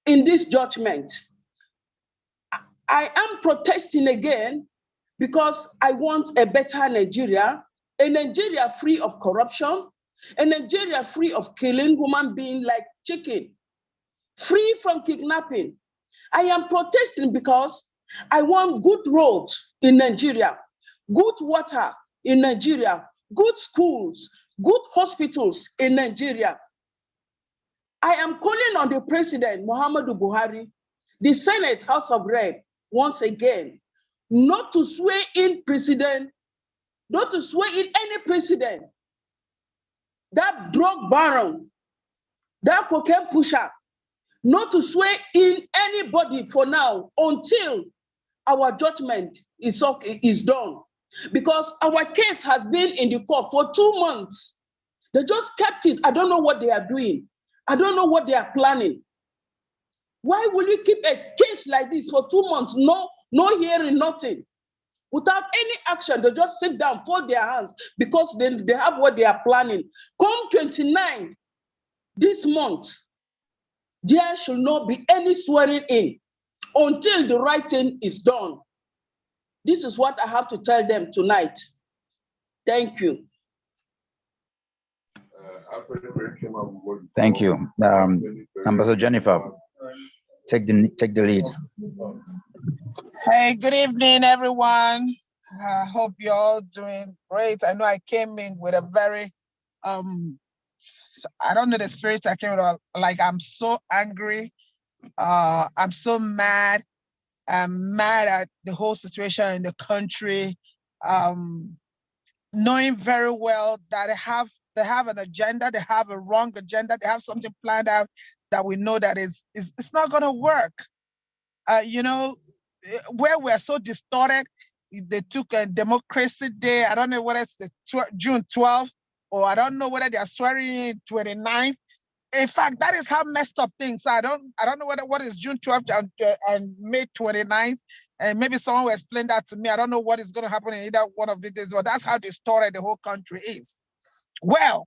in this judgment. I am protesting again because I want a better Nigeria, a Nigeria free of corruption, a Nigeria free of killing human beings like chicken, free from kidnapping. I am protesting because I want good roads in Nigeria, good water in Nigeria, good schools, good hospitals in Nigeria. I am calling on the President, Muhammadu Buhari, the Senate, House of Rep, once again, not to swear in president, not to swear in any president, that drug baron, that cocaine pusher, not to swear in anybody for now until our judgment is done. Because our case has been in the court for 2 months. They just kept it. I don't know what they are doing. I don't know what they are planning. Why will you keep a case like this for 2 months? No hearing, nothing. Without any action, they just sit down, fold their hands because they have what they are planning. Come 29 this month, there should not be any swearing in until the right thing is done. This is what I have to tell them tonight. Thank you. Thank you. Ambassador Jennifer, take the lead. Hey, good evening, everyone. I hope you're all doing great. I know I came in with a very, I don't know the spirit I came with, like I'm so angry. I'm so mad. I'm mad at the whole situation in the country. Knowing very well that they have an agenda, they have a wrong agenda, they have something planned out that we know that it's not gonna work. You know, where we're so distorted, they took a Democracy Day, I don't know whether it's the June 12th, or I don't know whether they are swearing in 29th. In fact, that is how messed up things are. I don't know what is June 12th and May 29th, and maybe someone will explain that to me. I don't know what is going to happen in either one of these days, but that's how distorted the whole country is. Well,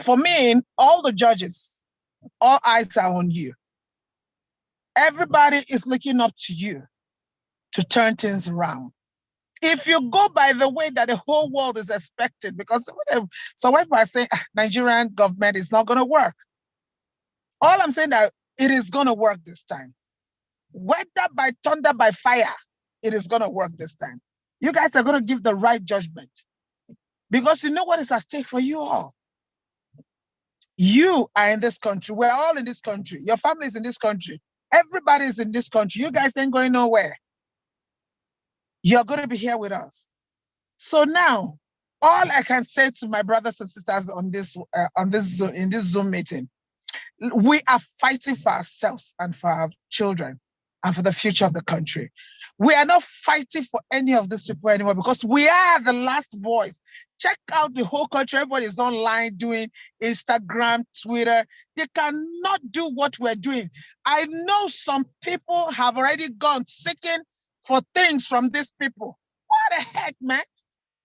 for me, all the judges, all eyes are on you. Everybody is looking up to you to turn things around. If you go by the way that the whole world is expected, because some people are saying Nigerian government is not going to work. All I'm saying that it is going to work this time. Whether by thunder, by fire, it is going to work this time. You guys are going to give the right judgment because you know what is at stake for you all. You are in this country. We're all in this country. Your family is in this country. Everybody is in this country. You guys ain't going nowhere. You're going to be here with us. So now, all I can say to my brothers and sisters in this Zoom meeting, we are fighting for ourselves and for our children and for the future of the country. We are not fighting for any of these people anymore because we are the last voice. Check out the whole country. Everybody is online doing Instagram, Twitter. They cannot do what we're doing. I know some people have already gone seeking for things from these people. What the heck, man?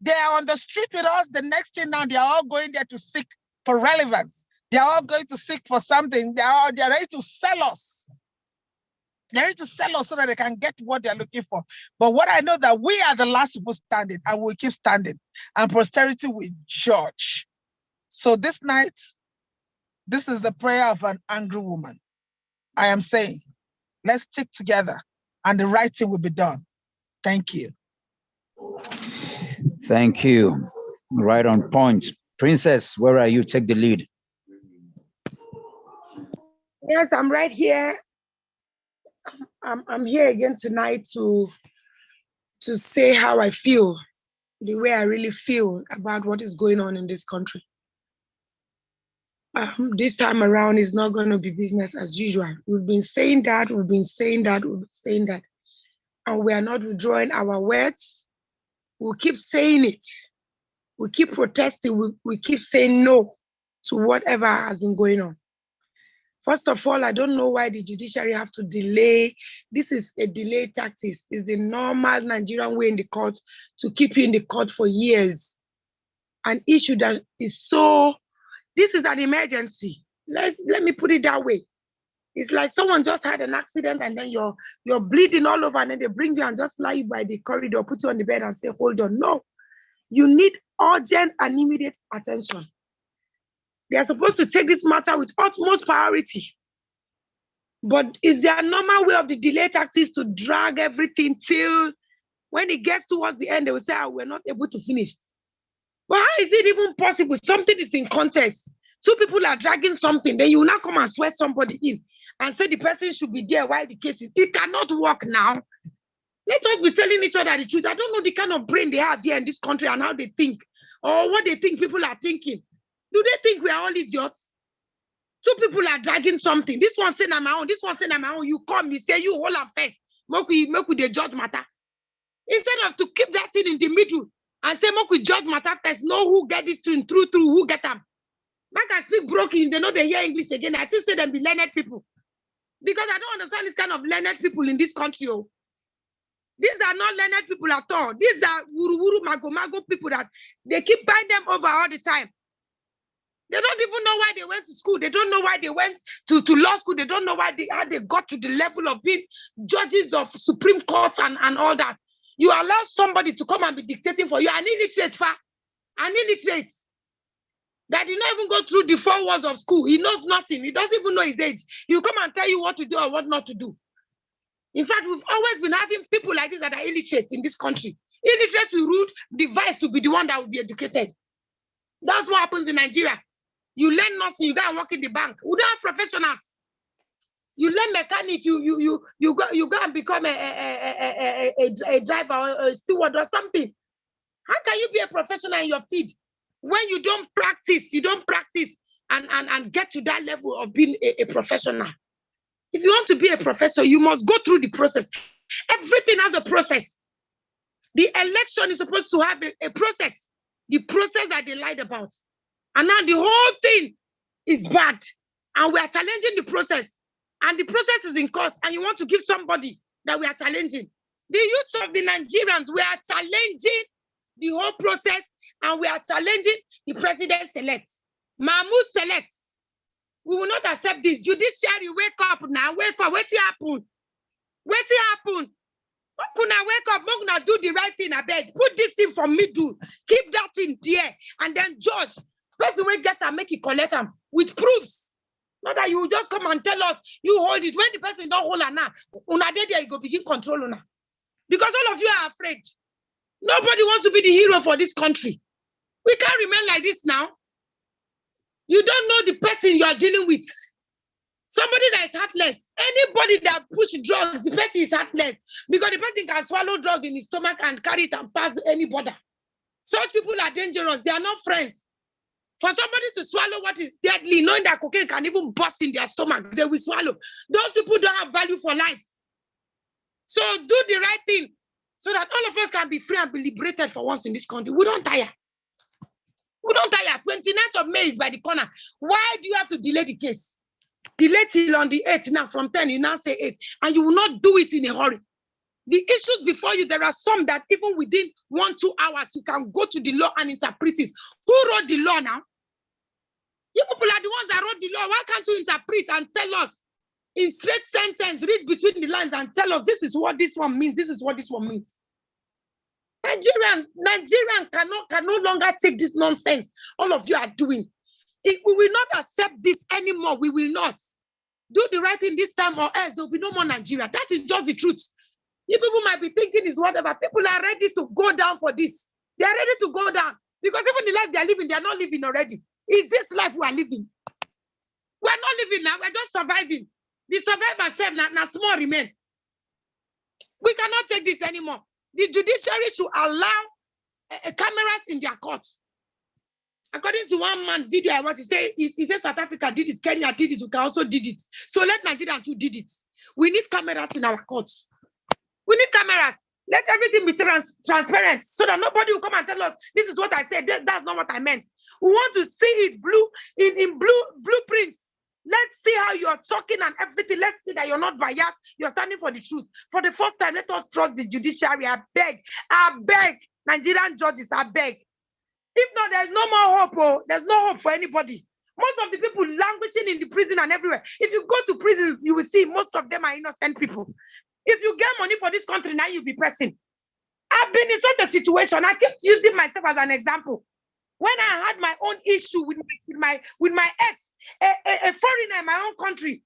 They are on the street with us. The next thing now, they are all going there to seek for relevance. They are all going to seek for something. They are ready to sell us. They're ready to sell us so that they can get what they're looking for. But what I know that we are the last people standing and we'll keep standing and posterity will judge. So this night, this is the prayer of an angry woman. I am saying, let's stick together and the right thing will be done. Thank you. Thank you. Right on point. Princess, where are you? Take the lead. Yes, I'm right here. I'm here again tonight to say how I feel, the way I really feel about what is going on in this country. This time around is not going to be business as usual. We've been saying that, we've been saying that, and we are not withdrawing our words. We'll keep saying it. We keep protesting. We keep saying no to whatever has been going on. First of all, I don't know why the judiciary have to delay. This is a delay tactic. It's the normal Nigerian way in the court to keep you in the court for years. An issue that is so, this is an emergency. Let me put it that way. It's like someone just had an accident and then you're bleeding all over, and then they bring you and just lie you by the corridor, put you on the bed and say, hold on. No, you need urgent and immediate attention. They are supposed to take this matter with utmost priority. But is their normal way of the delay tactics to drag everything till when it gets towards the end, they will say, oh, we're not able to finish. But how is it even possible? Something is in context. Two people are dragging something, then you will not come and sweat somebody in and say the person should be there while the case is. It cannot work now. Let us be telling each other the truth. I don't know the kind of brain they have here in this country and how they think, or what they think people are thinking. Do they think we are all idiots? Two people are dragging something. This one saying I'm my own, this one saying I'm my own. You come, you say, you hold up first. Make we the judge matter. Instead of to keep that thing in the middle and say, make we judge matter first, know who get this thing through, who get them. Man can speak broken, they know they hear English again. I still say them be learned people. Because I don't understand this kind of learned people in this country. Oh. These are not learned people at all. These are wuru mago people that they keep buying them over all the time. They don't even know why they went to school. They don't know why they went to law school. They don't know how they got to the level of being judges of Supreme Court and all that. You allow somebody to come and be dictating for you. An illiterate, that did not even go through the 4 walls of school. He knows nothing. He doesn't even know his age. He'll come and tell you what to do or what not to do. In fact, we've always been having people like this that are illiterate in this country. Illiterate will rule, the vice will be the one that will be educated. That's what happens in Nigeria. You learn nursing, you go and work in the bank. We don't have professionals. You learn mechanic, you go and become a driver or a steward or something. How can you be a professional in your field when you don't practice and get to that level of being a professional? If you want to be a professor, you must go through the process. Everything has a process. The election is supposed to have a process, the process that they lied about. And now the whole thing is bad. And we are challenging the process. And the process is in court. And you want to give somebody that we are challenging. The youth of the Nigerians, we are challenging the whole process. And we are challenging the president-elect. Mahmoud selects. We will not accept this. Judiciary, wake up now. Wake up. What's happen? What's happen? Now wake up. Now do the right thing. I beg. Put this thing for me, do. Keep that in there. And then judge. Person will get and make it collect them with proofs. Not that you just come and tell us you hold it. When the person don't hold it now, una there you go begin control una. Because all of you are afraid. Nobody wants to be the hero for this country. We can't remain like this now. You don't know the person you are dealing with. Somebody that is heartless. Anybody that push drugs, the person is heartless. Because the person can swallow drug in his stomach and carry it and pass any border. Such people are dangerous. They are not friends. For somebody to swallow what is deadly, knowing that cocaine can even burst in their stomach, they will swallow. Those people don't have value for life. So do the right thing so that all of us can be free and be liberated for once in this country. We don't tire. We don't tire. 29th of May is by the corner. Why do you have to delay the case? Delay till on the 8th. Now from 10, you now say 8. And you will not do it in a hurry. The issues before you, there are some that even within 1-2 hours, you can go to the law and interpret it. Who wrote the law now? You people are the ones that wrote the law. Why can't you interpret and tell us in straight sentence, read between the lines and tell us this is what this one means, this is what this one means? Nigerians can no longer take this nonsense all of you are doing. We will not accept this anymore. We will not. Do the right thing this time or else there will be no more Nigeria. That is just the truth. You people might be thinking is whatever. People are ready to go down for this. They are ready to go down. Because even the life they are living, they are not living already. Is this life we are living? We are not living now. We are just surviving. The survivors self now small remain. We cannot take this anymore. The judiciary should allow cameras in their courts. According to one man video I want to say, he said South Africa did it, Kenya did it, we can also did it. So let Nigeria too did it. We need cameras in our courts. We need cameras. Let everything be transparent so that nobody will come and tell us, this is what I said, that's not what I meant. We want to see it blue in blueprints. Let's see how you're talking and everything. Let's see that you're not biased. You're standing for the truth. For the first time, let us trust the judiciary. I beg, Nigerian judges, I beg. If not, there's no more hope. Oh, there's no hope for anybody. Most of the people languishing in the prison and everywhere. If you go to prisons, you will see most of them are innocent people. If you get money for this country, now you'll be pressing. I've been in such a situation. I kept using myself as an example. When I had my own issue with my ex, a foreigner in my own country,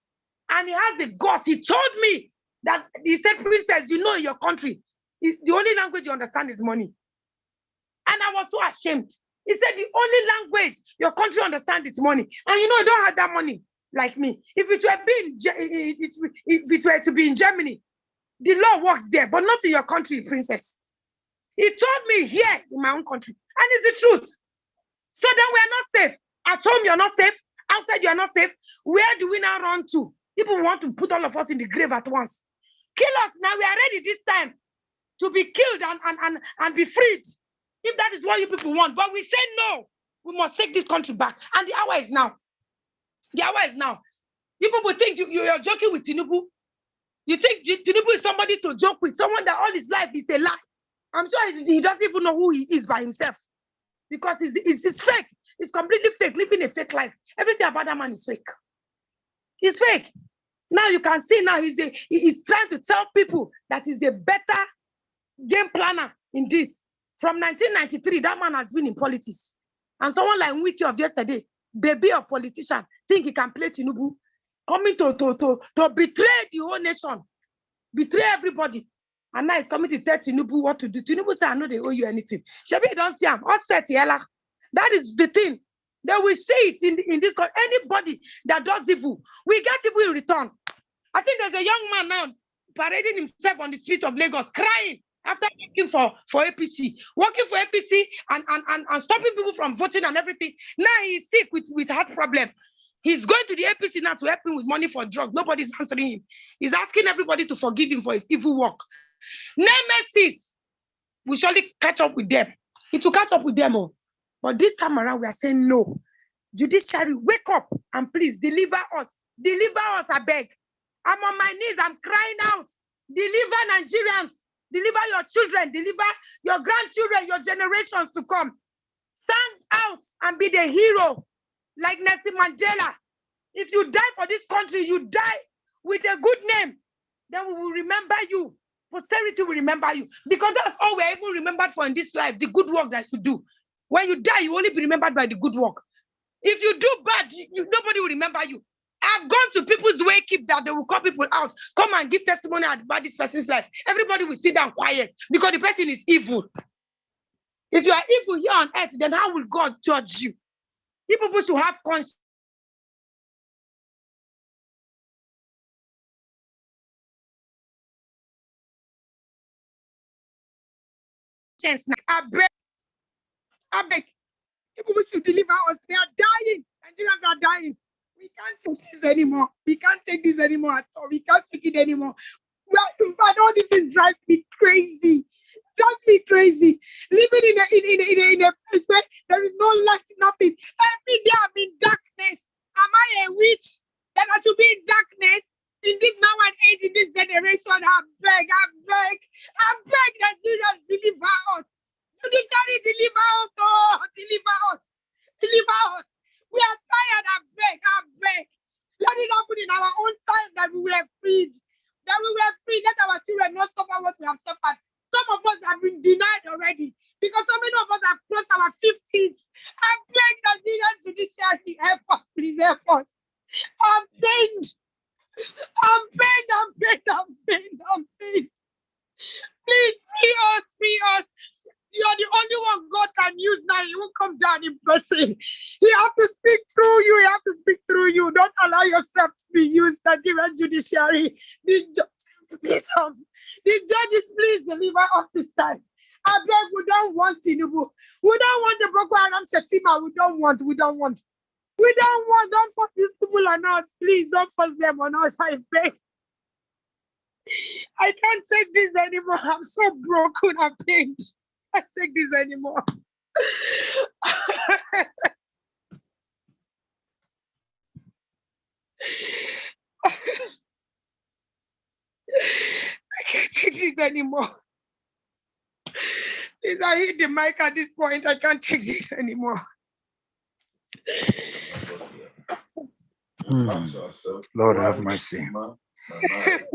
and he has the guts, he told me that, he said, Princess, you know, in your country, the only language you understand is money. And I was so ashamed. He said, the only language your country understands is money. And you know, you don't have that money like me. If it were to be in Germany, the law works there, but not in your country, Princess. He told me here in my own country, and it's the truth. So then we are not safe. At home, you're not safe. Outside, you're not safe. Where do we now run to? People want to put all of us in the grave at once. Kill us now. We are ready this time to be killed and be freed, if that is what you people want. But we say no. We must take this country back. And the hour is now. The hour is now. You people think you're joking with Tinubu. You think Tinubu is somebody to joke with, someone that all his life is a lie. I'm sure he doesn't even know who he is by himself, because it's fake. It's completely fake, living a fake life. Everything about that man is fake. He's fake. Now you can see now he's trying to tell people that he's a better game planner in this. From 1993, that man has been in politics. And someone like Wiki of yesterday, baby of politician, think he can play Tinubu, coming to betray the whole nation, betray everybody. And now he's coming to tell Tinubu what to do. Tinubu said, I know they owe you anything. Shebi, don't see him. That is the thing. They will see it in this country. Anybody that does evil, we get evil in return. I think there's a young man now parading himself on the street of Lagos, crying after working for APC. Working for APC and stopping people from voting and everything. Now he's sick with heart problem. He's going to the APC now to help him with money for drugs. Nobody's answering him. He's asking everybody to forgive him for his evil work. Nemesis, we surely catch up with them. It will catch up with them all. But this time around, we are saying no. Judiciary, wake up and please deliver us. Deliver us, I beg. I'm on my knees. I'm crying out. Deliver Nigerians. Deliver your children. Deliver your grandchildren, your generations to come. Stand out and be the hero like Nelson Mandela. If you die for this country, you die with a good name. Then we will remember you. Posterity will remember you. Because that's all we're even remembered for in this life, the good work that you do. When you die, you only be remembered by the good work. If you do bad, nobody will remember you. I've gone to people's wake-up that they will call people out. Come and give testimony about this person's life. Everybody will sit down quiet because the person is evil. If you are evil here on earth, then how will God judge you? People should have conscience. I beg. People should deliver us. We are dying. Nigerians are dying. We can't take this anymore. We can't take this anymore at all. We can't take it anymore. In fact, all this thing drives me crazy. Drives me crazy. Living in a place where there is no light, nothing. Every day I'm in darkness. Am I a witch that I should be in darkness? In this now and age, in this generation, I beg Nigerians, deliver us. Judiciary, deliver us, oh, deliver us. Deliver us. We are tired, I beg. Let it happen in our own time that we were freed. Let our children not suffer what we have suffered. Some of us have been denied already because so many of us have crossed our 50s. I beg Nigerian judiciary, help us, please help us. I'm pained. Please free us. You're the only one God can use now. He won't come down in person. He have to speak through you. Don't allow yourself to be used. Nigerian judiciary. The judges, please deliver us this time. I beg, we don't want Tinubu. We don't want the Boko Haram Shetima. We don't want. Don't force these people on us. Please don't force them on us. I beg. I can't take this anymore. I'm so broken. I'm pained. I can't take this anymore. I can't take this anymore. Please, I hit the mic at this point. I can't take this anymore. Lord have mercy.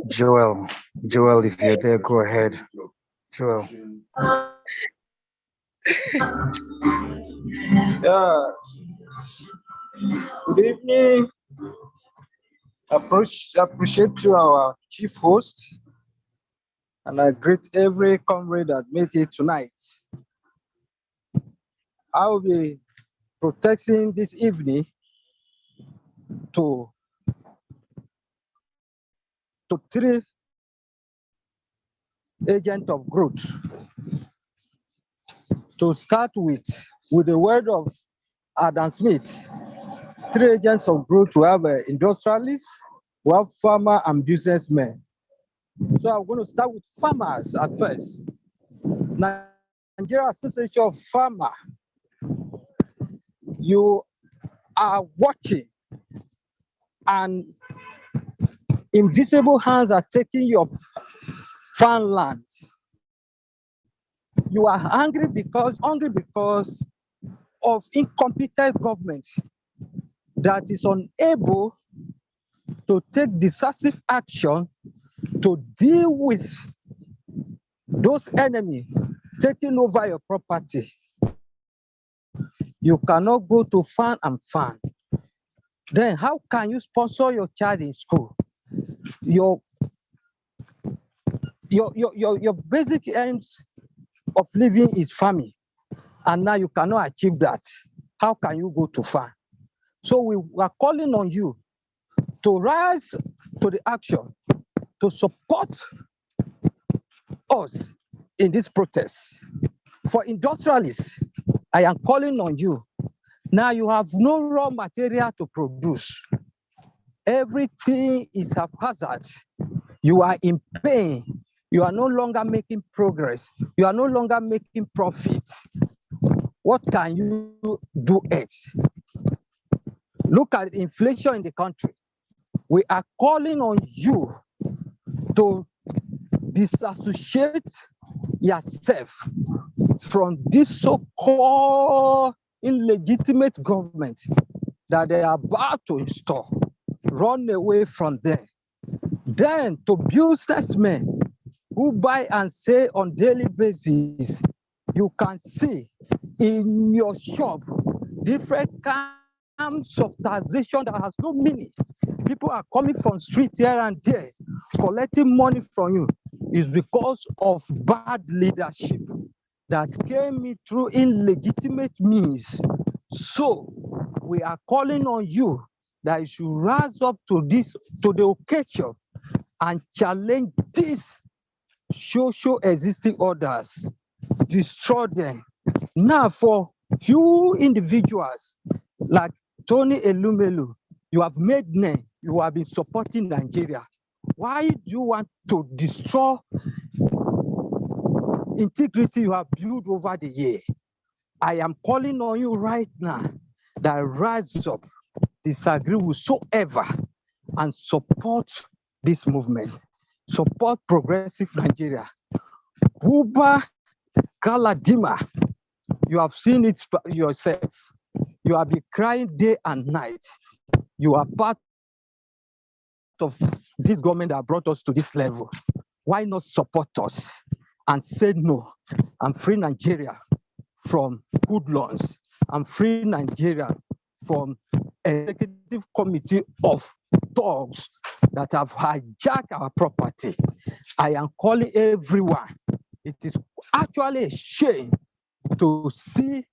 Joel, if you're there, go ahead. Joel. Yeah. Good evening. Appreciate you, our chief host, and I greet every comrade that made it tonight. I will be protecting this evening to three agents of growth. To start with the word of Adam Smith, 3 agents of growth. We have industrialists, we have farmer and businessmen. So I'm going to start with farmers at first. Nigeria Association of Farmers, you are watching, and invisible hands are taking your farmlands. You are hungry because of incompetent government that is unable to take decisive action to deal with those enemies taking over your property. You cannot go to farm and farm. Then how can you sponsor your child in school? Your basic aims of living is farming, and now you cannot achieve that. How can you go to farm? So we are calling on you to rise to the action to support us in this protest. For industrialists, I am calling on you. Now you have no raw material to produce. Everything is haphazard. You are in pain. You are no longer making progress. You are no longer making profit. What can you do else? Look at inflation in the country. We are calling on you to disassociate yourself from this so-called illegitimate government that they are about to install. Run away from them. Then to businessmen who buy and sell on daily basis, you can see in your shop different kinds of taxation that has no meaning. People are coming from street here and there, collecting money from you. It's because of bad leadership that came in through illegitimate means. So we are calling on you that you should rise up to the occasion and challenge these social existing orders, destroy them. Now, for few individuals like Tony Elumelu, you have made name, you have been supporting Nigeria. Why do you want to destroy integrity you have built over the year? I am calling on you right now that rise up, disagree whatsoever, and support this movement. Support progressive Nigeria. Buba Galadima, you have seen it yourself. You have been crying day and night. You are part of this government that brought us to this level. Why not support us and say no and free Nigeria from hoodlums and free Nigeria from executive committee of thugs that have hijacked our property? I am calling everyone. It is actually a shame to see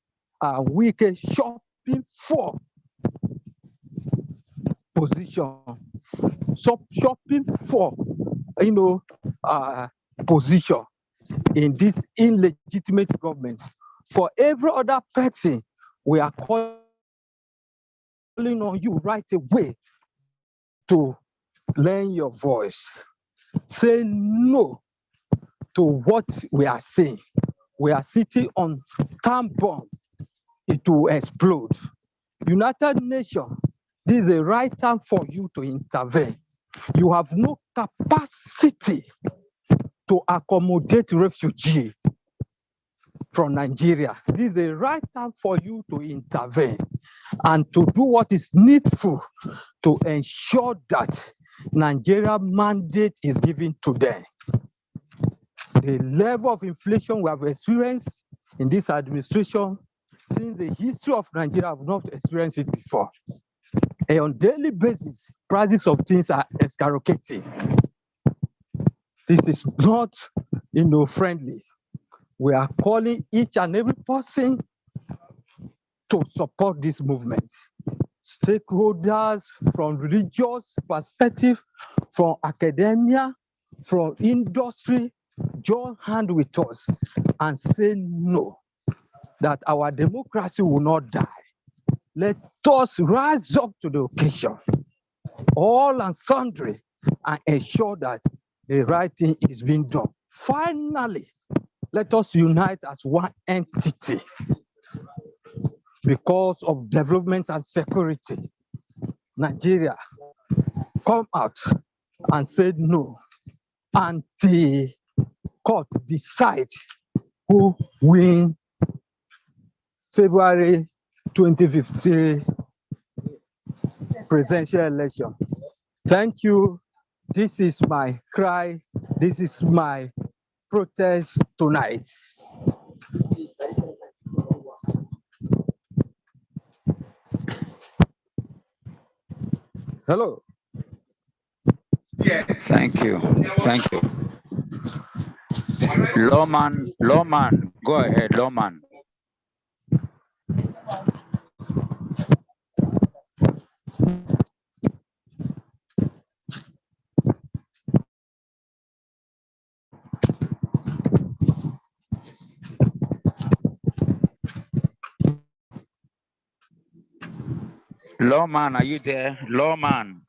a wicked shopping for position, shopping for position in this illegitimate government. For every other person, we are calling on you right away to lend your voice. Say no to what we are saying. We are sitting on time bomb. It will explode. United Nations, this is the right time for you to intervene. You have no capacity to accommodate refugees. from Nigeria. This is the right time for you to intervene and to do what is needful to ensure that Nigeria mandate is given to them. The level of inflation we have experienced in this administration since the history of Nigeria have not experienced it before. And on a daily basis, prices of things are skyrocketing. This is not friendly. We are calling each and every person to support this movement. Stakeholders from religious perspective, from academia, from industry, join hand with us and say no, that our democracy will not die. Let us rise up to the occasion, all and sundry, and ensure that the right thing is being done. Finally, let us unite as one entity because of development and security. Nigeria, come out and say no until court decide who win February 2015 presidential election. Thank you. This is my cry. This is my protest tonight. Hello. Yes. Thank you. Thank you. Lawman, go ahead, Lawman. Lawman, are you there? Lawman.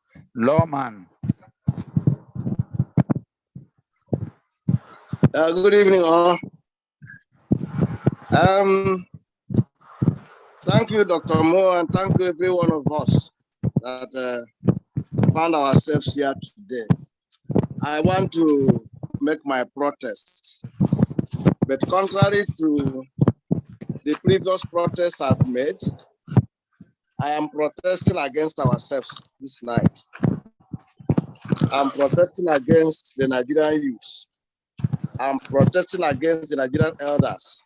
Good evening, all. Thank you, Dr. Mo, and thank you, every one of us that found ourselves here today. I want to make my protest, but contrary to the previous protests I've made, I am protesting against ourselves this night. I'm protesting against the Nigerian youth. I'm protesting against the Nigerian elders.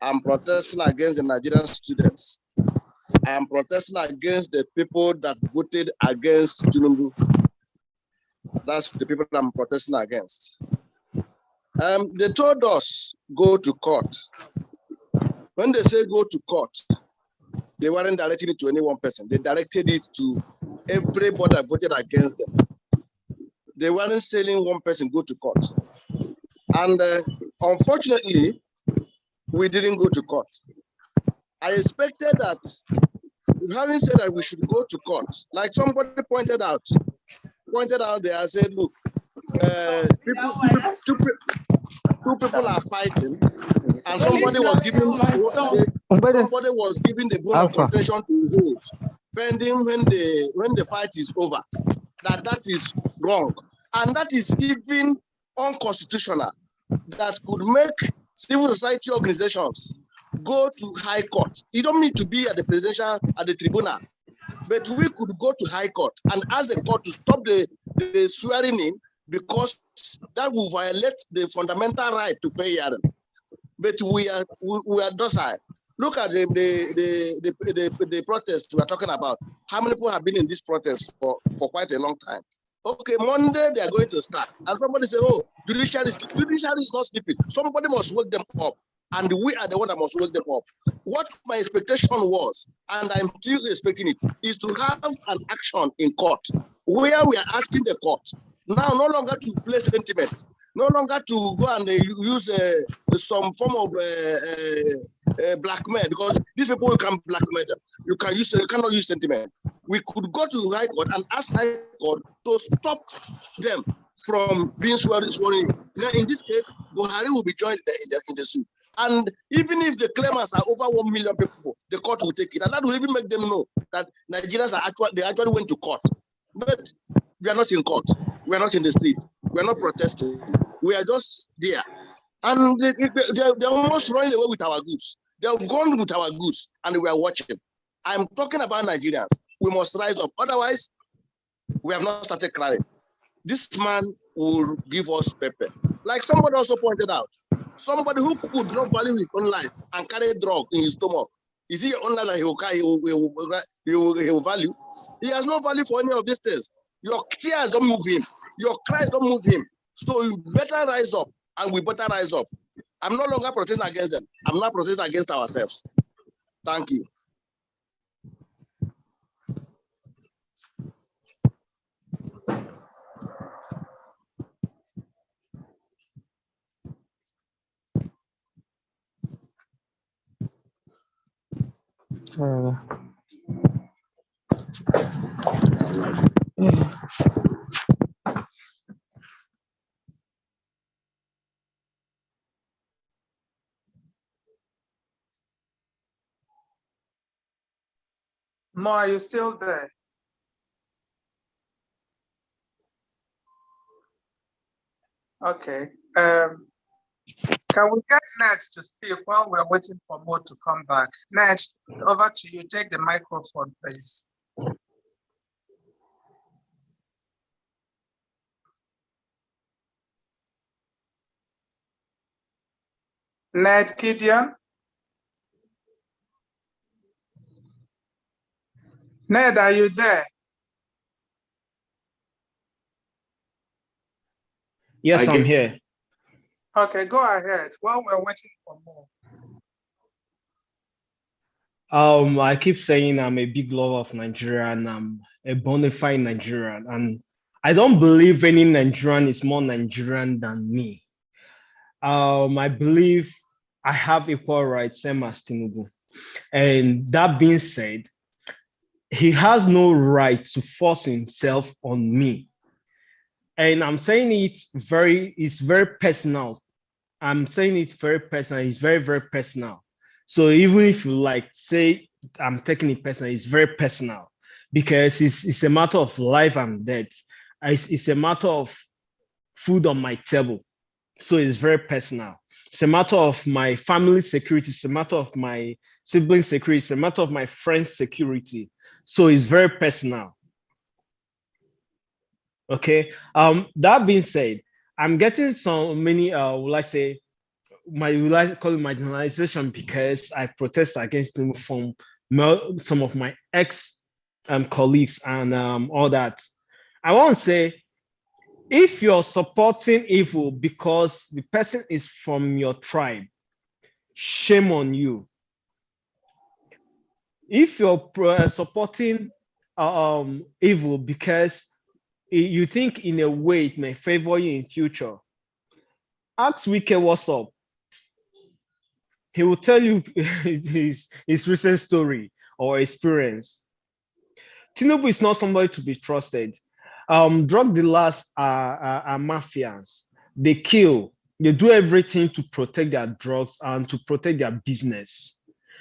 I'm protesting against the Nigerian students. I'm protesting against the people that voted against Tinubu. That's the people I'm protesting against. They told us go to court. When they say go to court, they weren't directing it to any one person. They directed it to everybody that voted against them. They weren't telling one person go to court. And unfortunately, we didn't go to court. I expected that, having said that we should go to court, like somebody pointed out there, I said, look, two people are fighting, and somebody was giving the bone of contention to hold, pending when the fight is over. That is wrong, and that is even unconstitutional. That could make civil society organizations go to high court. You don't need to be at the tribunal, but we could go to high court and ask the court to stop the swearing in, because that will violate the fundamental right to pay hearing. But we are docile. Look at the protest we are talking about. How many people have been in this protest for quite a long time? Okay, Monday they are going to start, and somebody say, "Oh, judiciary is not sleeping." Somebody must wake them up, and we are the one that must wake them up. What my expectation was, and I'm still expecting it, is to have an action in court where we are asking the court now no longer to play sentiment, no longer to go and use some form of blackmail, because these people you can blackmail them. You cannot use sentiment. We could go to High Court and ask High Court to stop them from being sworn in. Now, in this case, Buhari will be joined in the suit. And even if the claimants are over 1 million people, the court will take it. And that will even make them know that Nigerians actually went to court. But we are not in court. We are not in the street. We are not protesting. We are just there. And they're almost running away with our goods. They've gone with our goods and we are watching. I'm talking about Nigerians. We must rise up. Otherwise, we have not started crying. This man will give us pepper. Like somebody also pointed out, somebody who could not value his own life and carry drug in his stomach. Is he your own life that he will value? He has no value for any of these things. Your tears don't move him. Your cries don't move him. So you better rise up, and we better rise up. I'm no longer protesting against them. I'm not protesting against ourselves. Thank you. Ma, are you still there? Okay. Can we get Next to speak while we're waiting for Mo to come back? Next, over to you. Take the microphone, please. Ned Gideon? Ned, are you there? Yes, I'm here. Okay, go ahead. While we're waiting for more. I keep saying I'm a big lover of Nigeria and I'm a bona fide Nigerian. And I don't believe any Nigerian is more Nigerian than me. I believe I have equal rights, same as Tinubu. And that being said, he has no right to force himself on me. And I'm saying it's very personal. I'm saying it's very personal. It's very, very personal. So even if you like say I'm taking it personal, it's very personal because it's a matter of life and death. It's a matter of food on my table. So it's very personal. It's a matter of my family security. It's a matter of my sibling security. It's a matter of my friends' security. So it's very personal. Okay. That being said, I'm getting so many, will I say, will I call it marginalization because I protest against them from some of my ex colleagues and all that. I want to say, if you're supporting evil because the person is from your tribe, shame on you. If you're supporting evil because you think in a way it may favor you in future, ask Wike what's up. He will tell you his recent story or experience. Tinubu is not somebody to be trusted. Drug dealers are mafias. They kill. They do everything to protect their drugs and to protect their business.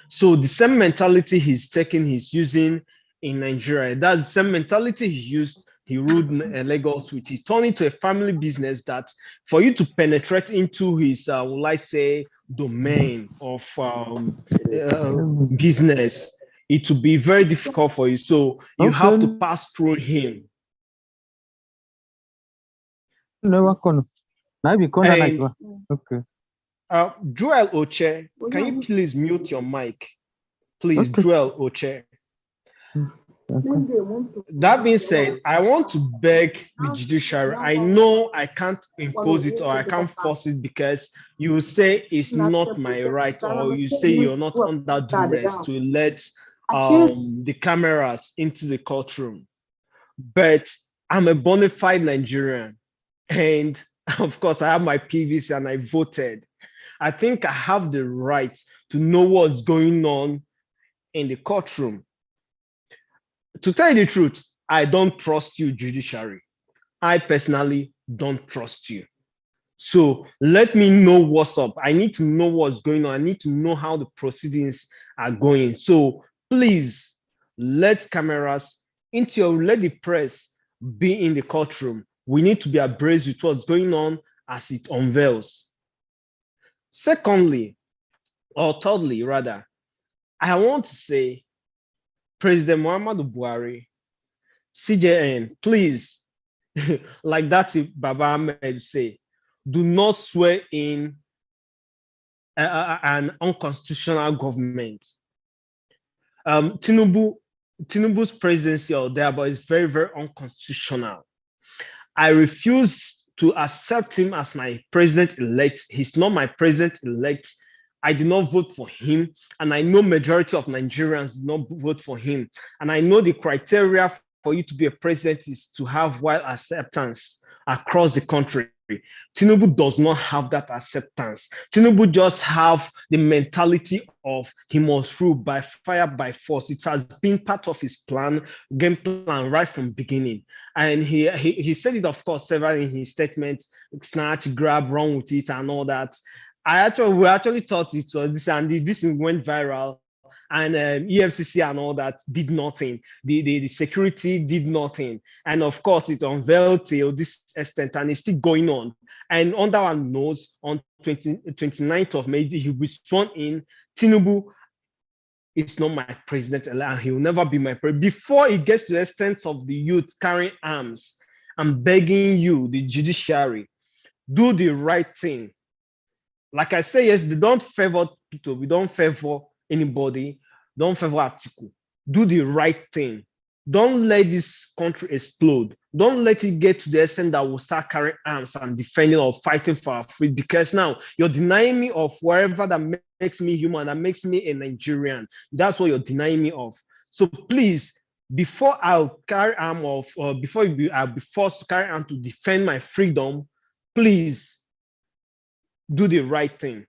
So the same mentality he's using in Nigeria. That's the same mentality he ruled Lagos with. He turned into a family business that for you to penetrate into his, will I say, domain of business, it will be very difficult for you. So you have to pass through him. Okay. Joel Oche, can you please mute your mic? Please, okay. Joel Oche. That being said, I want to beg the judiciary. I know I can't impose it or I can't force it because you say it's not my right or you say you're not under duress to let the cameras into the courtroom. But I'm a bona fide Nigerian and of course I have my PVC and I voted. I think I have the right to know what's going on in the courtroom. To tell you the truth, I don't trust you, judiciary. I personally don't trust you. So let me know what's up. I need to know what's going on. I need to know how the proceedings are going. So please let cameras let the press be in the courtroom. We need to be abreast with what's going on as it unveils. Secondly, or thirdly, rather, I want to say, President Muhammadu Buhari, CJN, please, like that Baba Ahmed say, do not swear in an unconstitutional government. Tinubu's presidency or thereby is very, very unconstitutional. I refuse to accept him as my president-elect. He's not my president-elect. I did not vote for him, and I know majority of Nigerians did not vote for him. And I know the criteria for you to be a president is to have wide acceptance across the country. Tinubu does not have that acceptance. Tinubu just have the mentality of he must rule by fire, by force. It has been part of his game plan right from beginning. And he said it, of course, several in his statements, snatch, grab, run with it and all that. We actually thought it was this, and this went viral. And EFCC and all that did nothing. The security did nothing. And of course, it unveiled till this extent, and it's still going on. And under our nose, on 29th of May, he will be sworn in. Tinubu is not my president, and he will never be my president. Before it gets to the extent of the youth carrying arms, I'm begging you, the judiciary, do the right thing. Like I say, yes, they don't favor people. We don't favor anybody. Don't favor Atiku. Do the right thing. Don't let this country explode. Don't let it get to the extent that we'll start carrying arms and defending or fighting for our freedom. Because now you're denying me of whatever that makes me human, that makes me a Nigerian. That's what you're denying me of. So please, before I'll carry arm of, or before I'll be forced to carry arm to defend my freedom, please do the right thing.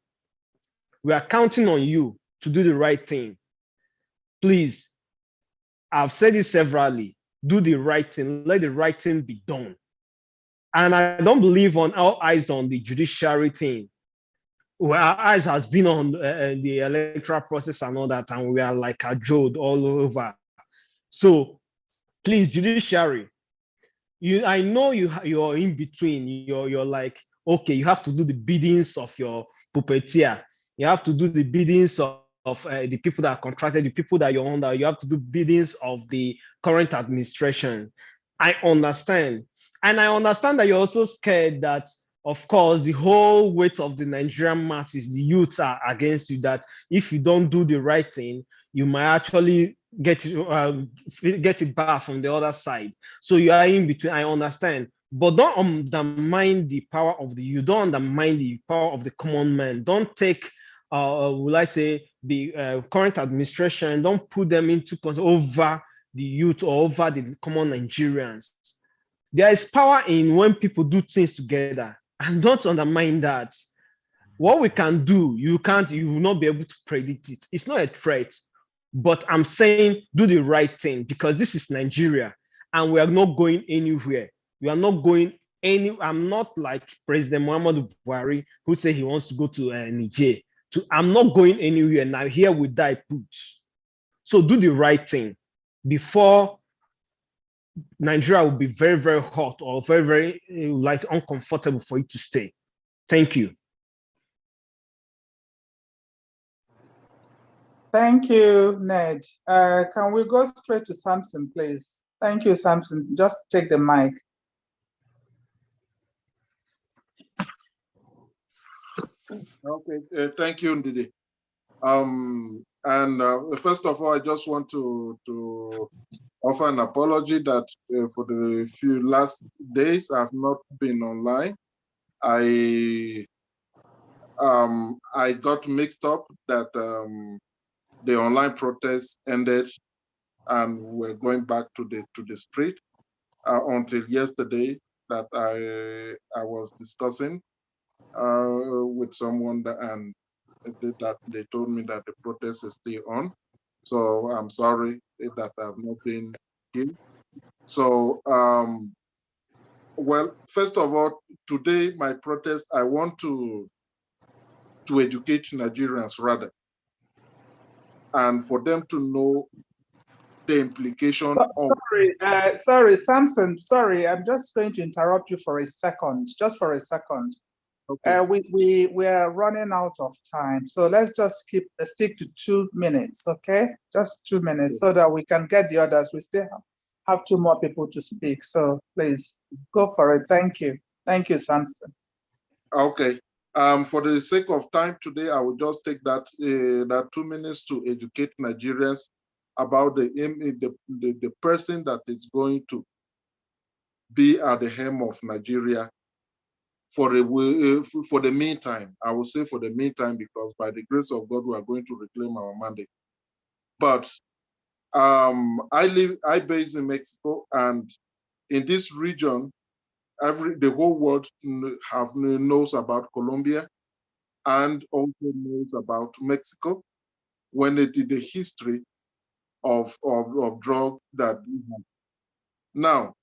We are counting on you to do the right thing. Please, I've said it severally, do the right thing, let the right thing be done. And I don't believe on our eyes on the judiciary thing. Well, our eyes has been on the electoral process and all that, and we are like cajoled all over. So please, judiciary, I know you're in between. You're like, okay, you have to do the biddings of your puppeteer. You have to do the biddings of the people that are contracted, the people that you're under. You have to do biddings of the current administration. I understand. And I understand that you're also scared that, of course, the whole weight of the Nigerian masses, the youths are against you, that if you don't do the right thing, you might actually get it back from the other side. So you are in between, I understand. But don't undermine the power of the youth. Don't undermine the power of the common man. Don't take will I say, the current administration, don't put them into control over the youth or over the common Nigerians. There is power in when people do things together, and don't undermine that. What we can do, you will not be able to predict it. It's not a threat, but I'm saying do the right thing, because this is Nigeria and we are not going anywhere. We are not going I'm not like President Muhammadu Buhari, who said he wants to go to Niger. I'm not going anywhere now. Here we die put. So do the right thing before Nigeria will be very, very hot or very, very like uncomfortable for you to stay. Thank you. Thank you, Ned. Can we go straight to Samson, please? Thank you, Samson. Just take the mic. Okay, thank you, Ndidi. First of all, I just want to offer an apology that for the few last days I've not been online. I got mixed up that the online protest ended and we're going back to the street until yesterday that I was discussing with someone that they told me that the protest is still on. So I'm sorry that I've not been here. So, well, first of all, today, my protest, I want to educate Nigerians rather, and for them to know the implication of... Sorry, Samson, sorry, I'm just going to interrupt you for a second, just for a second. Okay. We are running out of time, so let's just stick to 2 minutes, okay? Just 2 minutes, so that we can get the others. We still have 2 more people to speak, so please go for it. Thank you, Samson. Okay. For the sake of time today, I will just take that 2 minutes to educate Nigerians about the person that is going to be at the helm of Nigeria for the meantime. I will say for the meantime, because by the grace of God, we are going to reclaim our mandate. But I base in Mexico, and in this region, the whole world knows about Colombia and also knows about Mexico when they did the history of drug that we have. Now,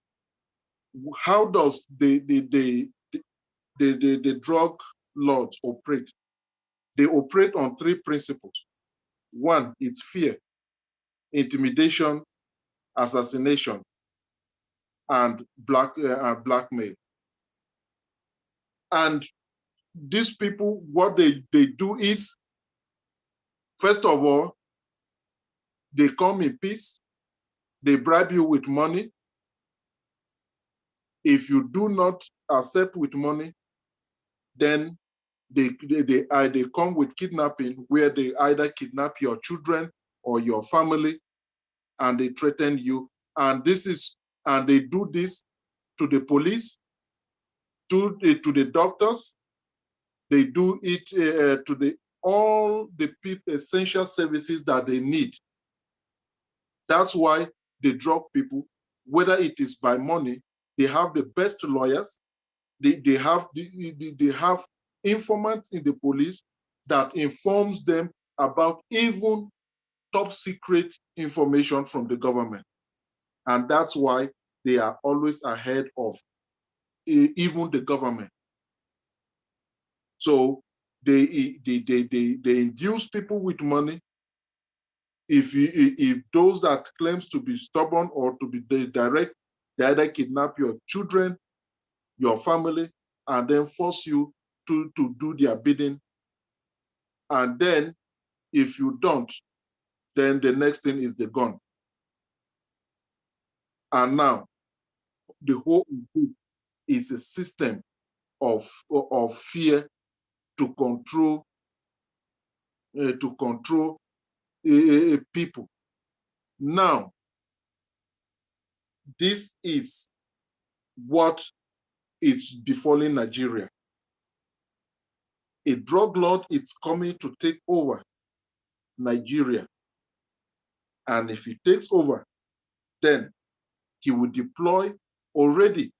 how does the drug lords operate? They operate on 3 principles. One is fear, intimidation, assassination, and blackmail. And these people, what they do is, first of all, they come in peace. They bribe you with money. If you do not accept with money, then they come with kidnapping, where they either kidnap your children or your family, and they threaten you. And they do this to the police, to the doctors. They do it to all the essential services that they need. That's why they drug people, whether it is by money. They have the best lawyers. They have informants in the police that informs them about even top secret information from the government. And that's why they are always ahead of even the government. So they induce people with money. If those that claims to be stubborn or to be direct, they either kidnap your children, your family, and then force you to do their bidding. And then if you don't, then the next thing is the gun. And now the whole group is a system of fear to control people. Now, this is what is befalling Nigeria. A drug lord is coming to take over Nigeria. And if he takes over, then he will deploy already.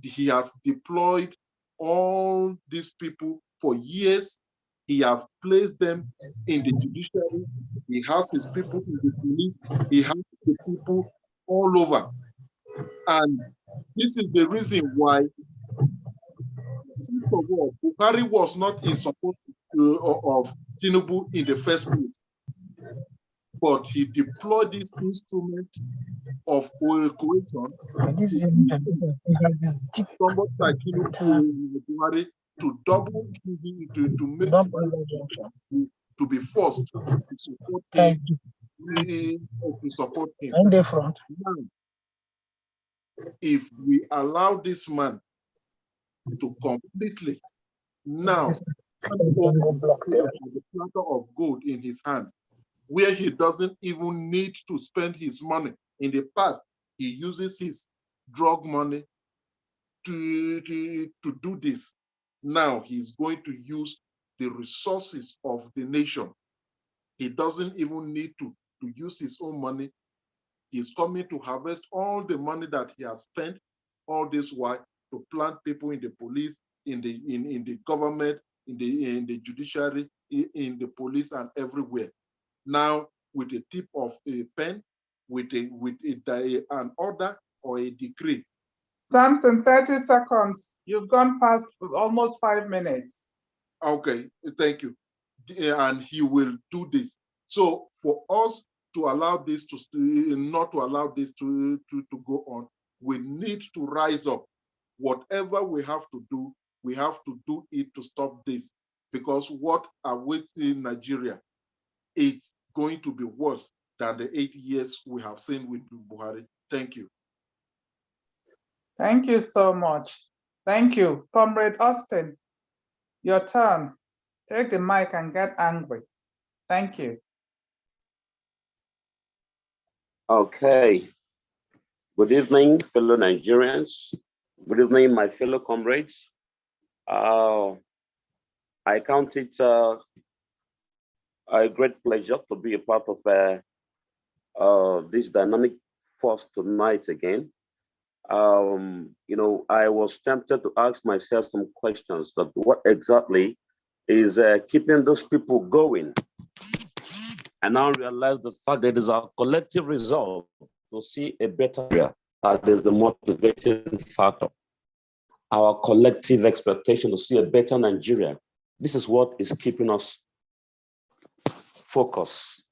He has deployed all these people for years. He has placed them in the judiciary. He has his people in the police. He has the people all over. And this is the reason why, first of all, Buhari was not in support of Tinubu in the first place. But he deployed this instrument of coercion. Somebody like Buhari to double to make to be forced to support him. To support him. Now, if we allow this man to completely now the platter of gold in his hand, where he doesn't even need to spend his money. In the past, he uses his drug money to do this. Now he's going to use the resources of the nation. He doesn't even need to use his own money. He's coming to harvest all the money that he has spent all this while to plant people in the police, in the government, in the judiciary, in the police, and everywhere. Now, with the tip of a pen, with an order or a decree. Samson, 30 seconds. You've gone past almost 5 minutes. Okay, thank you. And he will do this. So for us to allow this not to allow this to go on, we need to rise up. Whatever we have to do, We have to do it to stop this, because what awaits in Nigeria, it's going to be worse than the 8 years we have seen with Buhari. Thank you. Thank you so much. Thank you. Comrade Austin, your turn. Take the mic and get angry. Thank you. Okay. Good evening, fellow Nigerians. Good evening, my fellow comrades. I count it a great pleasure to be a part of this dynamic force tonight again. You know, I was tempted to ask myself some questions that what exactly is keeping those people going. And now realize the fact that it is our collective resolve to see a better area that is the motivating factor. Our collective expectation to see a better Nigeria. This is what is keeping us focused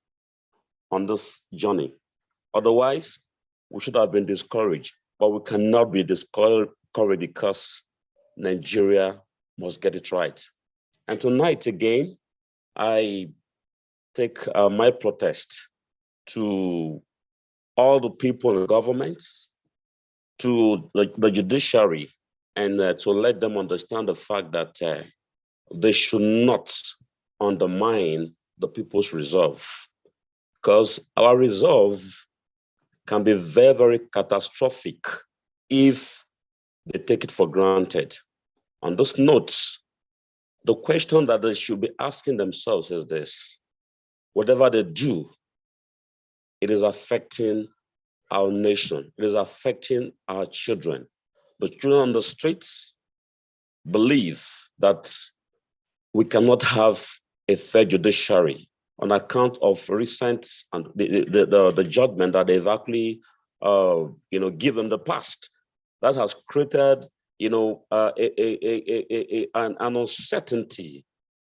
on this journey. Otherwise, we should have been discouraged, but we cannot be discouraged because Nigeria must get it right. And tonight again, I take my protest to all the people in governments, to the judiciary, and to let them understand the fact that they should not undermine the people's resolve, because our resolve can be very, very catastrophic if they take it for granted. On this note, the question that they should be asking themselves is this: whatever they do, it is affecting our nation. It is affecting our children. The children on the streets believe that we cannot have a fair judiciary on account of recent and the judgment that they've actually given the past. That has created an uncertainty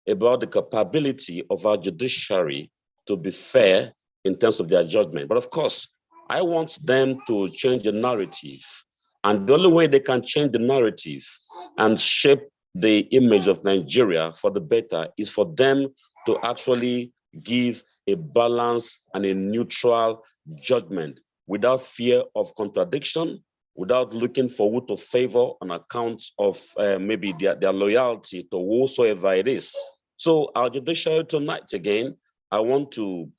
about the capability of our judiciary to be fair in terms of their judgment. But of course, I want them to change the narrative. And the only way they can change the narrative and shape the image of Nigeria for the better is for them to actually give a balanced and a neutral judgment without fear of contradiction, without looking for who to favor on account of maybe their loyalty to whosoever it is. So our judiciary tonight, again, I want to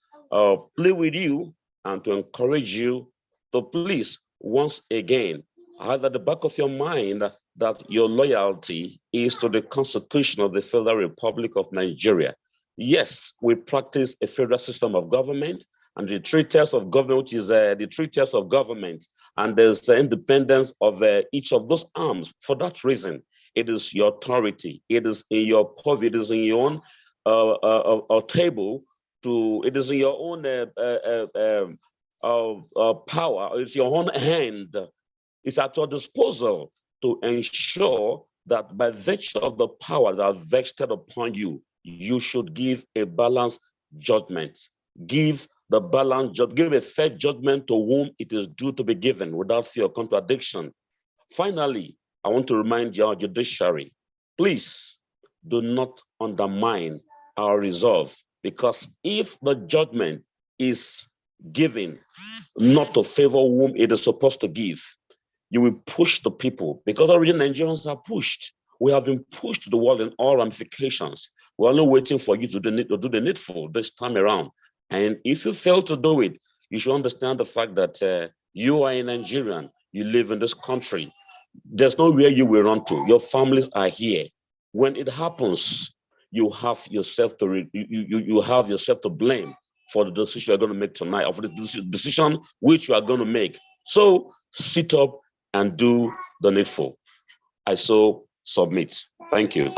play with you and to encourage you to please, once again, have at the back of your mind that your loyalty is to the Constitution of the Federal Republic of Nigeria. Yes, we practice a federal system of government, and the three tiers of government, which is the three tiers of government, and there's independence of each of those arms. For that reason, it is your authority, it is in your power, it is in your own table, it is in your own power, it's your own hand. It's at your disposal to ensure that by virtue of the power that are vested upon you, you should give a balanced judgment. Give a fair judgment to whom it is due to be given without fear of contradiction. Finally, I want to remind your judiciary, please do not undermine our resolve, because if the judgment is given not to favor whom it is supposed to give, you will push the people, because already Nigerians are pushed. We have been pushed to the wall in all ramifications. We're only waiting for you to do the needful this time around. And if you fail to do it, you should understand the fact that you are a Nigerian, you live in this country. There's nowhere you will run to. Your families are here. When it happens, you have yourself to blame for the decision you're going to make tonight, or for the decision which you are going to make. So sit up and do the needful. I so submit. Thank you.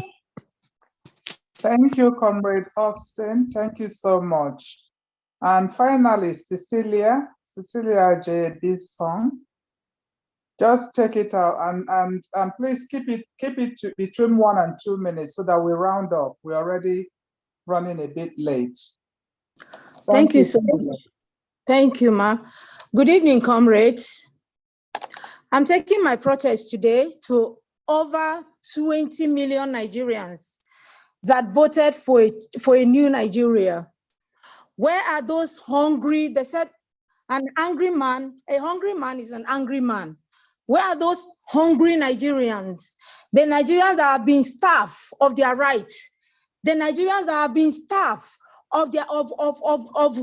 Thank you, Comrade Austin. Thank you so much. And finally, Cecilia J.B.'s song. Just take it out and please keep it to between 1 and 2 minutes so that we round up. We're already running a bit late. Thank you so much. Thank you, Ma. Good evening, comrades. I'm taking my protest today to over 20 million Nigerians that voted for a new Nigeria. Where are those hungry? They said a hungry man is an angry man. Where are those hungry Nigerians? The Nigerians that have been starved of their rights. The Nigerians that have been starved of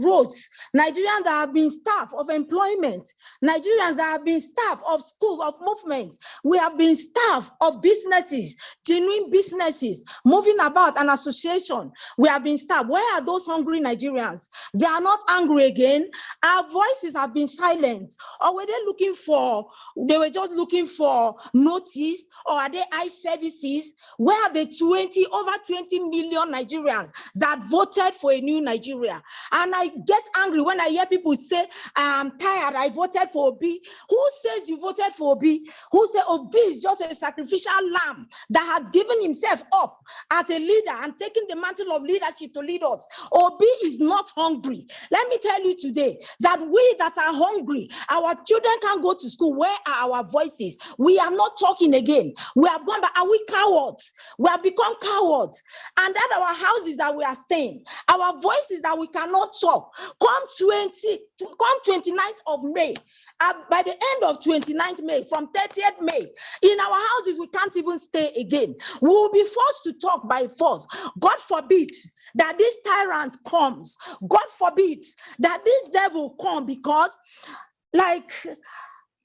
roads, Nigerians that have been starved of employment, Nigerians that have been starved of school, of movement. We have been starved of businesses, genuine businesses, moving about an association. We have been starved. Where are those hungry Nigerians? They are not angry again. Our voices have been silent. Or were they were just looking for notice, or are they eye services? Where are the over 20 million Nigerians that voted for a new Nigeria? And I get angry when I hear people say, I'm tired, I voted for Obi. Who says you voted for Obi? Who said Obi is just a sacrificial lamb that had given himself up as a leader and taken the mantle of leadership to lead us? Obi is not hungry. Let me tell you today that we that are hungry, our children can't go to school. Where are our voices? We are not talking again. We have gone back. Are we cowards? We have become cowards. And that our houses that we are staying, our voices that we cannot talk. Come 29th of May, by the end of 29th May, from 30th May, in our houses, we can't even stay again. We will be forced to talk by force. God forbid that this tyrant comes. God forbid that this devil come, because like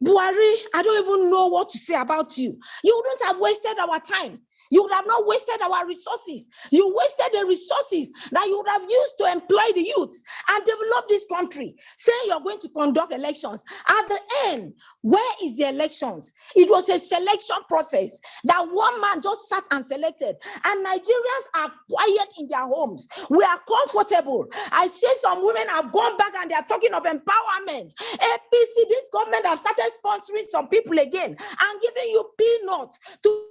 Buhari, I don't even know what to say about you. You wouldn't have wasted our time. You would have not wasted our resources. You wasted the resources that you would have used to employ the youth and develop this country, saying you're going to conduct elections. At the end, where is the elections? It was a selection process that one man just sat and selected. And Nigerians are quiet in their homes. We are comfortable. I see some women have gone back and they are talking of empowerment. APC, this government have started sponsoring some people again and giving you peanuts to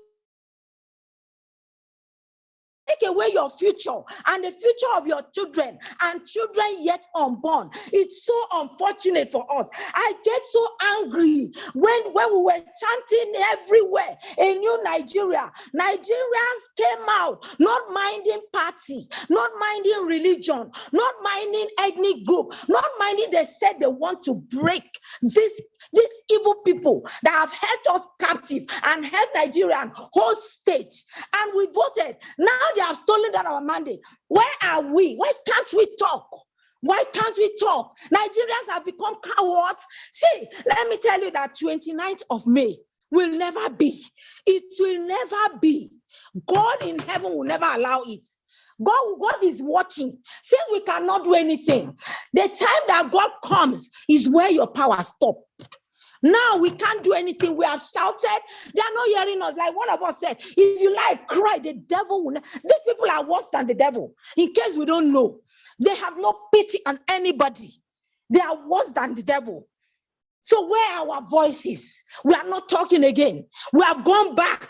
take away your future and the future of your children and children yet unborn. It's so unfortunate for us. I get so angry when we were chanting everywhere, a new Nigeria. Nigerians came out, not minding party, not minding religion, not minding ethnic group, not minding. They said they want to break these evil people that have held us captive and held Nigerian hostage. And we voted. Now they have stolen that our mandate. Where are we? Why can't we talk? Why can't we talk? Nigerians have become cowards. See, let me tell you that 29th of May will never be. It will never be. God in heaven will never allow it. God is watching. Since we cannot do anything, the time that God comes is where your power stops. Now we can't do anything. We have shouted. They are not hearing us. Like one of us said, if you like, cry. The devil will. These people are worse than the devil. In case we don't know, they have no pity on anybody. They are worse than the devil. So where are our voices? We are not talking again. We have gone back.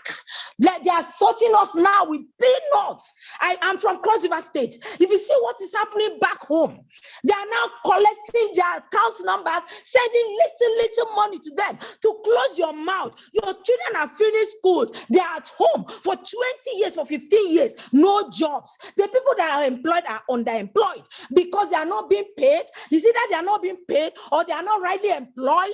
Like they are sorting us now with peanuts. I am from Cross River State. If you see what is happening back home, they are now collecting their account numbers, sending little money to them to close your mouth. Your children have finished school. They are at home for 20 years, for 15 years, no jobs. The people that are employed are underemployed because they are not being paid. You see that they are not being paid or they are not rightly employed.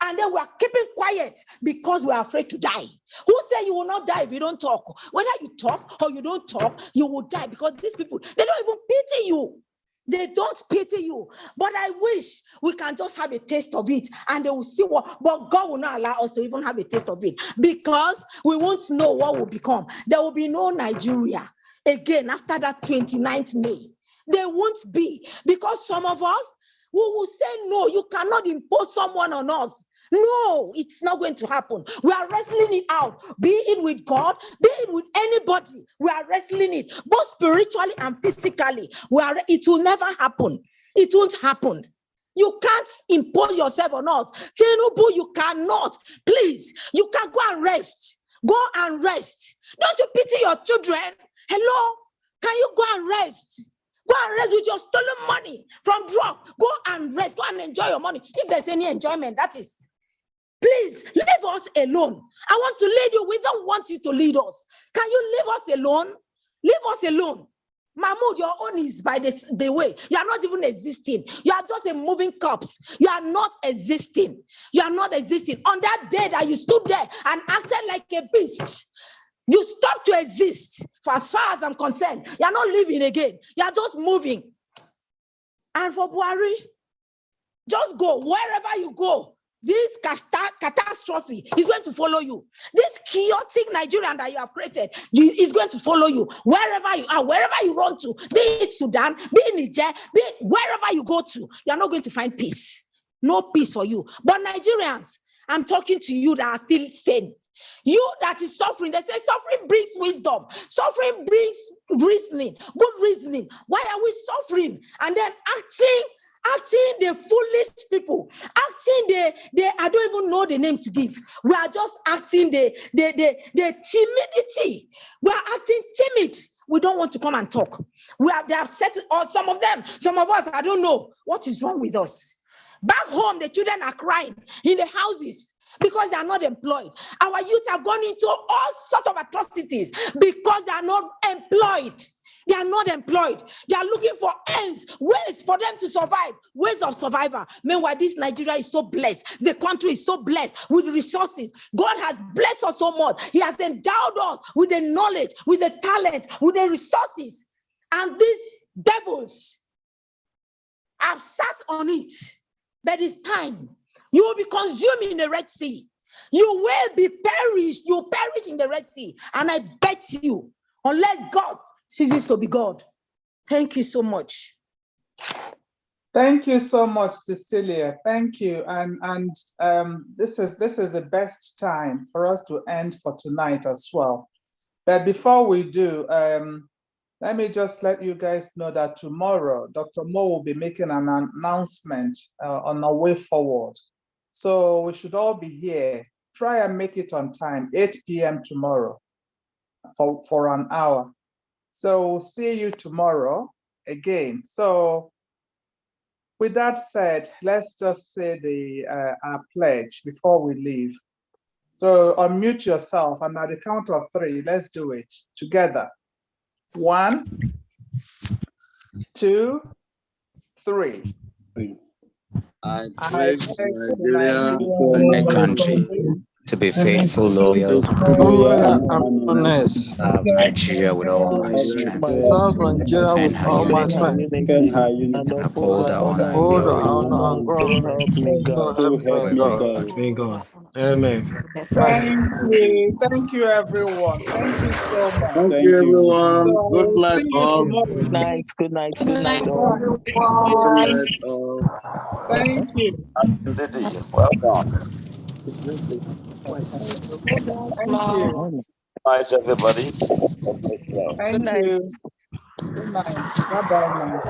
And then we are keeping quiet because we are afraid to die. Who said you will not die if you don't talk? Whether you talk or you don't talk, you will die because these people, they don't even pity you. They don't pity you. But I wish we can just have a taste of it and they will see what, but God will not allow us to even have a taste of it because we won't know what will become. There will be no Nigeria again after that 29th May. There won't be, because some of us, we will say, no, you cannot impose someone on us. No, it's not going to happen. We are wrestling it out, be it with God, be it with anybody. We are wrestling it, both spiritually and physically. It will never happen. It won't happen. You can't impose yourself on us. Tinubu, you cannot. Please, you can go and rest. Go and rest. Don't you pity your children? Hello? Can you go and rest? Go and rest with your stolen money from drug. Go and rest. Go and enjoy your money. If there's any enjoyment, that is. Please leave us alone. I want to lead you. We don't want you to lead us. Can you leave us alone? Leave us alone. Mahmoud, your own is by the way. You are not even existing. You are just a moving corpse. You are not existing. You are not existing. On that day that you stood there and acted like a beast, you stopped to exist. For as far as I'm concerned, you are not living again. You are just moving. And for Buhari, just go wherever you go. This catastrophe is going to follow you. This chaotic Nigerian that you have created is going to follow you wherever you are, wherever you run to, be it Sudan, be it Niger, be it wherever you go to. You are not going to find peace. No peace for you. But Nigerians, I'm talking to you that are still sane. You that is suffering, they say suffering brings wisdom. Suffering brings reasoning, good reasoning. Why are we suffering? And then acting the foolish people, acting the I don't even know the name to give. We are just acting the timidity. We are acting timid. We don't want to come and talk. They have said, or some of them, some of us, I don't know what is wrong with us. Back home, the children are crying in the houses because they are not employed. Our youth have gone into all sorts of atrocities because they are not employed. They are not employed. They are looking for ends, ways for them to survive, ways of survival. Meanwhile, this Nigeria is so blessed. The country is so blessed with resources. God has blessed us so much. He has endowed us with the knowledge, with the talent, with the resources. And these devils have sat on it. But it's time. You will be consumed in the Red Sea. You will be perished. You will perish in the Red Sea. And I bet you, unless God ceases to be God. Thank you so much. Thank you so much, Cecilia. Thank you. And this is the best time for us to end for tonight as well. But before we do, let me just let you guys know that tomorrow, Dr. Mo will be making an announcement on our way forward. So we should all be here. Try and make it on time, 8 p.m. tomorrow for an hour. So see you tomorrow again. So with that said, let's just say our pledge before we leave. So unmute yourself, and at the count of 3, let's do it together. 1, 2, 3. I pledge Nigeria my country to be faithful, loyal, serve Nigeria with all my strength, defend her unity, and uphold our honor and glory. May God. Amen. Thank you, everyone. Thank you so much. Thank you, everyone. So Good night, all. Good night. Good night. Good night, all. Good night, all. Thank you. Welcome. Thank you. Nice, everybody. Thank you. Good night. Bye-bye now.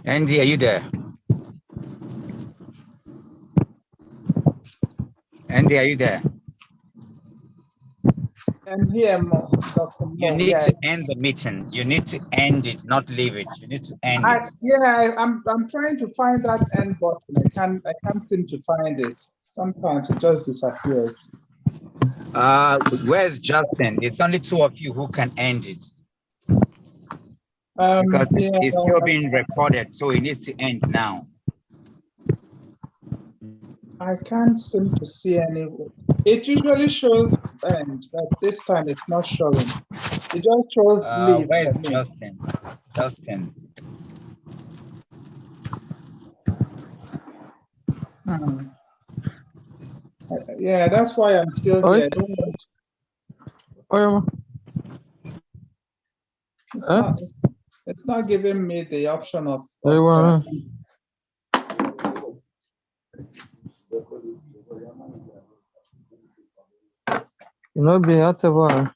Andy, are you there? Andy, are you there? I'm here, Dr. You Mo. need Yeah. to end the meeting. You need to end it, not leave it. You need to end it. I'm trying to find that end button. I can't seem to find it. Sometimes it just disappears. Where's Justin? It's only two of you who can end it. Because it's still being recorded, so it needs to end now. I can't seem to see any. It usually shows end, but this time it's not showing. It just shows leave. Where's Justin? Justin. Yeah, that's why I'm still here. It's not giving me the option of. No, be at the bar.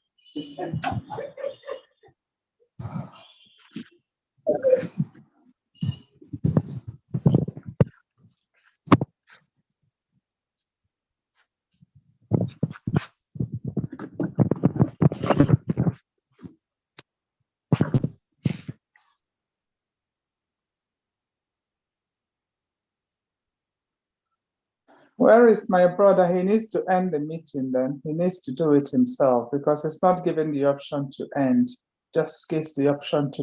Where is my brother? He needs to end the meeting then. He needs to do it himself because it's not given the option to end, just gives the option to